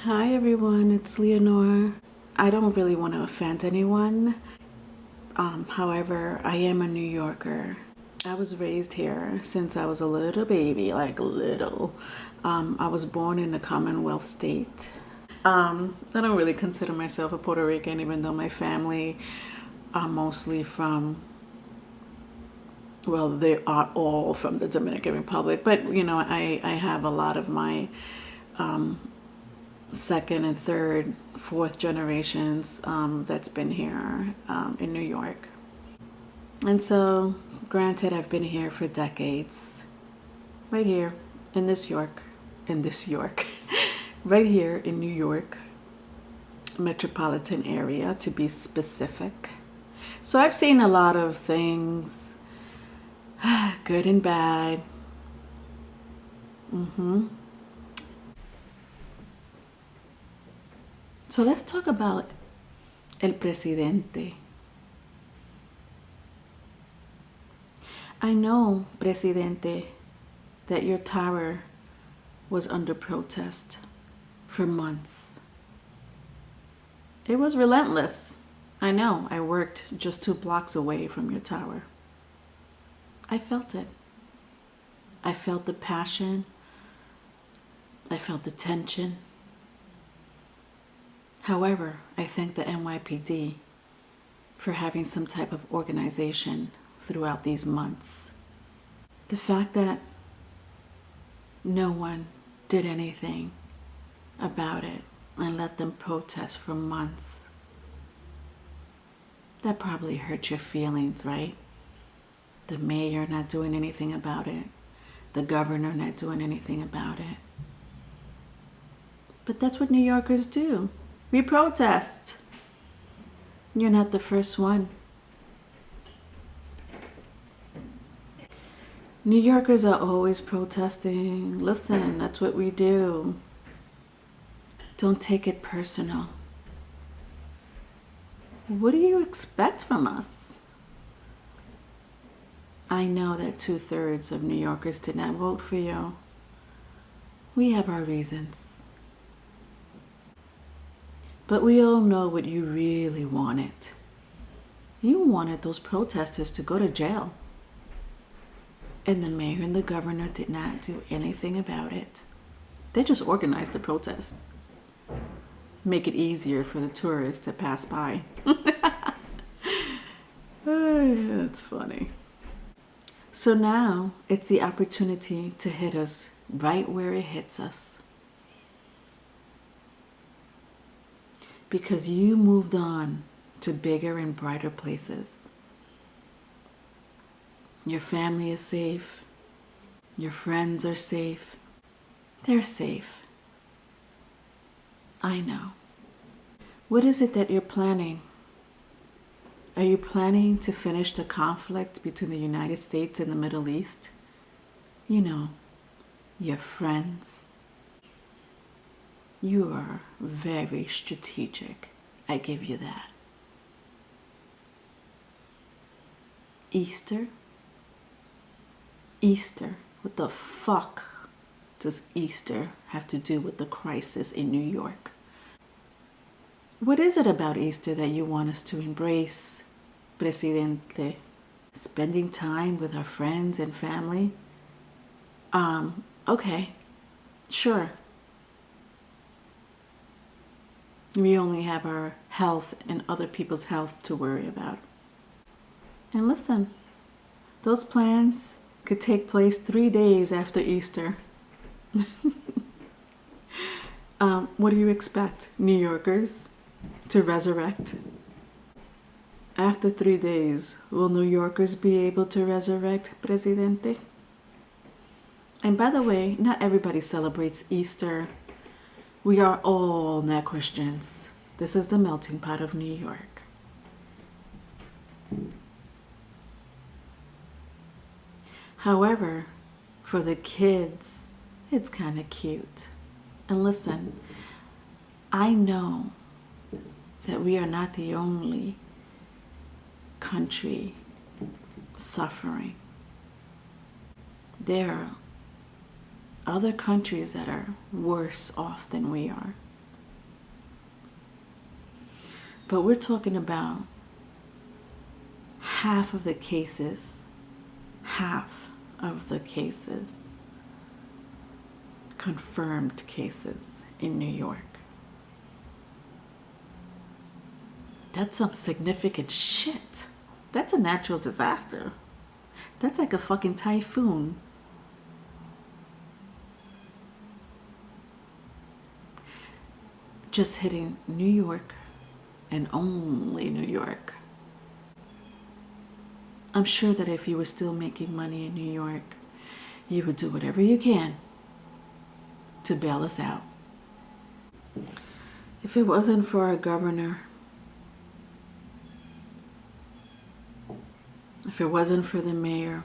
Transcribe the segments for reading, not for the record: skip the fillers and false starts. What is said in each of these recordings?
Hi everyone, it's Leonore. I don't really want to offend anyone. However, I am a New Yorker. I was raised here since I was a little baby, like little. I was born in the Commonwealth state. I don't really consider myself a Puerto Rican, even though my family are mostly from, well, they are all from the Dominican Republic. But, I have a lot of my second and third, fourth generations that's been here in New York. And so, granted, I've been here for decades, right here in this York, right here in New York, metropolitan area to be specific. So I've seen a lot of things, good and bad. So let's talk about El Presidente. I know, Presidente, that your tower was under protest for months. It was relentless. I know, I worked just 2 blocks away from your tower. I felt it. I felt the passion. I felt the tension. However, I thank the NYPD for having some type of organization throughout these months. The fact that no one did anything about it and let them protest for months, that probably hurt your feelings, right? The mayor not doing anything about it, the governor not doing anything about it. But that's what New Yorkers do. We protest. You're not the first one. New Yorkers are always protesting. Listen, that's what we do. Don't take it personal. What do you expect from us? I know that 2/3 of New Yorkers did not vote for you. We have our reasons. But we all know what you really wanted. You wanted those protesters to go to jail. And the mayor and the governor did not do anything about it. They just organized the protest. Make it easier for the tourists to pass by. That's funny. So now it's the opportunity to hit us right where it hits us. Because you moved on to bigger and brighter places. Your family is safe. Your friends are safe. They're safe. I know. What is it that you're planning? Are you planning to finish the conflict between the United States and the Middle East? You know, your friends. You are very strategic. I give you that. Easter? Easter? What the fuck does Easter have to do with the crisis in New York? What is it about Easter that you want us to embrace, Presidente? Spending time with our friends and family? Okay, sure. We only have our health and other people's health to worry about. And listen, those plans could take place 3 days after Easter. What do you expect, New Yorkers, to resurrect? After 3 days, will New Yorkers be able to resurrect, Presidente? And by the way, not everybody celebrates Easter. We are all not Christians. This is the melting pot of New York. However, for the kids, it's kind of cute. And listen, I know that we are not the only country suffering. There are other countries that are worse off than we are. But we're talking about half of the cases confirmed cases in New York. That's some significant shit. That's a natural disaster. That's like a fucking typhoon. Just hitting New York and only New York. I'm sure that if you were still making money in New York, you would do whatever you can to bail us out. If it wasn't for our governor, if it wasn't for the mayor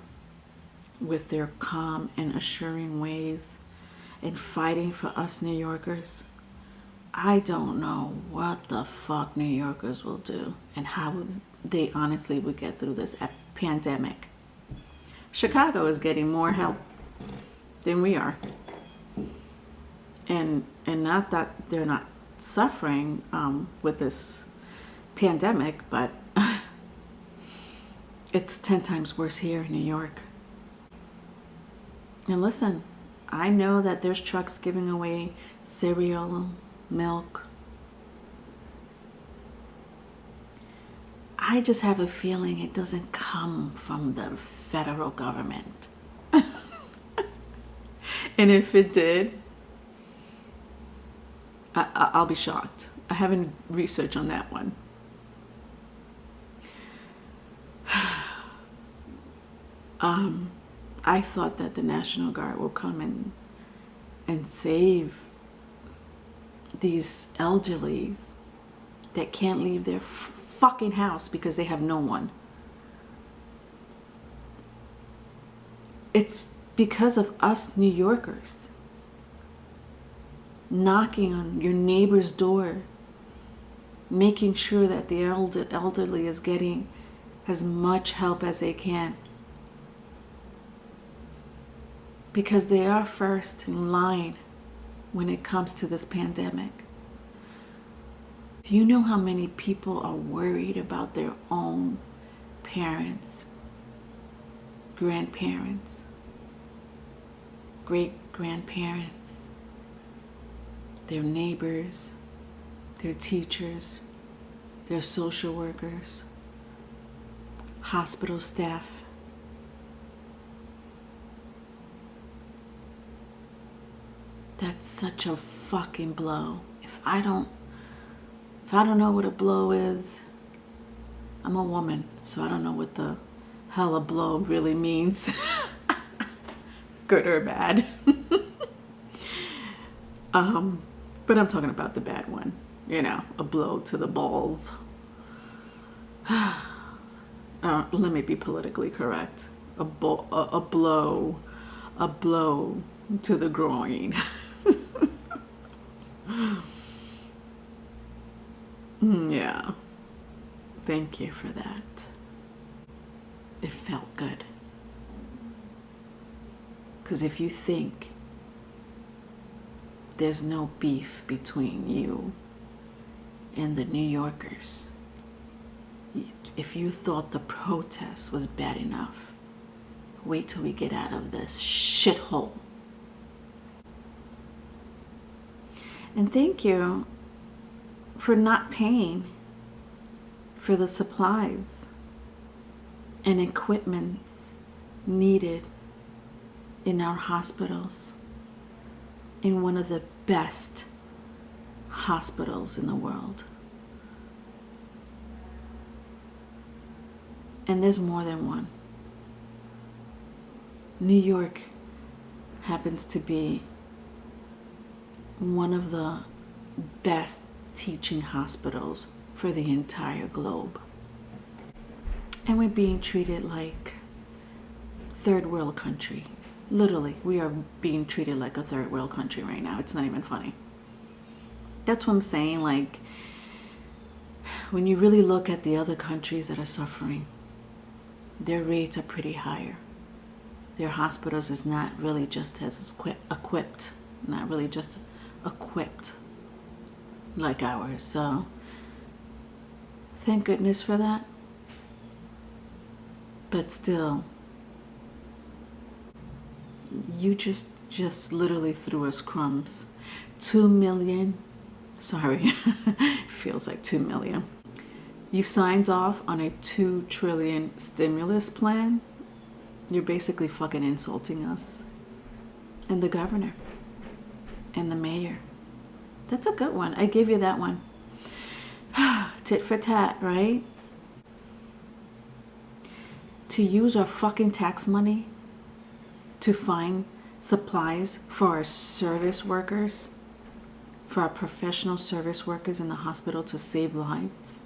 with their calm and assuring ways and fighting for us New Yorkers, I don't know what the fuck New Yorkers will do and how they honestly would get through this pandemic. Chicago is getting more help than we are. And not that they're not suffering with this pandemic, but it's 10 times worse here in New York. And listen, I know that there's trucks giving away cereal, milk. I just have a feeling it doesn't come from the federal government. And if it did, I'll be shocked. I haven't researched on that one. I thought that the National Guard will come in and save these elderlies that can't leave their fucking house because they have no one. It's because of us New Yorkers knocking on your neighbor's door, making sure that the elderly is getting as much help as they can. Because they are first in line when it comes to this pandemic. Do you know how many people are worried about their own parents, grandparents, great-grandparents, their neighbors, their teachers, their social workers, hospital staff? That's such a fucking blow. If I don't know what a blow is, I'm a woman, so I don't know what the hell a blow really means. Good or bad. But I'm talking about the bad one. You know, a blow to the balls. Let me be politically correct. A blow to the groin. Yeah. Thank you for that. It felt good. Because if you think there's no beef between you and the New Yorkers, if you thought the protest was bad enough, wait till we get out of this shithole. And thank you for not paying for the supplies and equipments needed in our hospitals, in one of the best hospitals in the world. And there's more than one. New York happens to be one of the best teaching hospitals for the entire globe. And we're being treated like third world country. Literally, we are being treated like a third world country right now. It's not even funny. That's what I'm saying. Like, when you really look at the other countries that are suffering, their rates are pretty higher. Their hospitals is not really just as equipped, like ours. So Thank goodness for that. But still, you just literally threw us crumbs. 2 million. Sorry, feels like 2 million. You signed off on a 2 trillion stimulus plan. You're basically fucking insulting us. And the governor. And the mayor. That's a good one. I give you that one. Tit for tat, right? To use our fucking tax money to find supplies for our service workers, for our professional service workers in the hospital to save lives.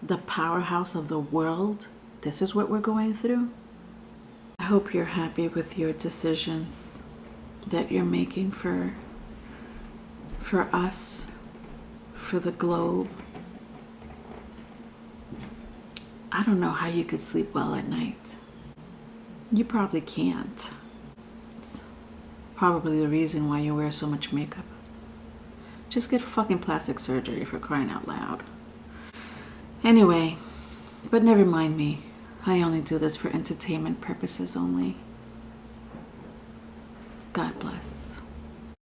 The powerhouse of the world. This is what we're going through. I hope you're happy with your decisions that you're making for us, for the globe. I don't know how you could sleep well at night. You probably can't. It's probably the reason why you wear so much makeup. Just get fucking plastic surgery, for crying out loud. Anyway, but never mind me. I only do this for entertainment purposes only. God bless.